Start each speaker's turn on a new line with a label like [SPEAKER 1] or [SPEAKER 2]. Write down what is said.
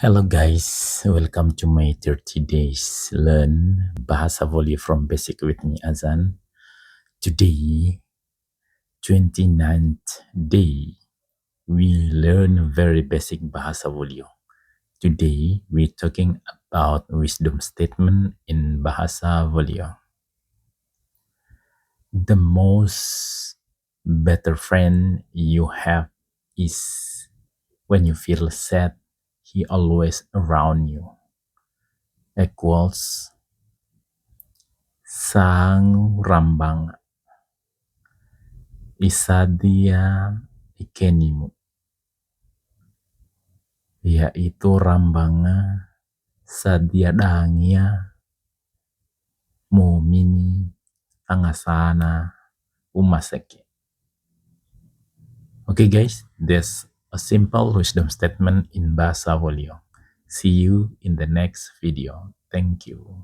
[SPEAKER 1] Hello guys, welcome to my 30 days learn Bahasa Volio from basic with me Azan. Today, 29th day, we learn very basic Bahasa Volio. Today, we're talking about wisdom statement in Bahasa Volio. The most better friend you have is when you feel sad, he always around you. Equals sang rambang isa dia ikenimu, yaitu rambanga sadiadangia mumini angasana umaseke. Okay guys, that's a simple wisdom statement in Bahasa Volio. See you in the next video. Thank you.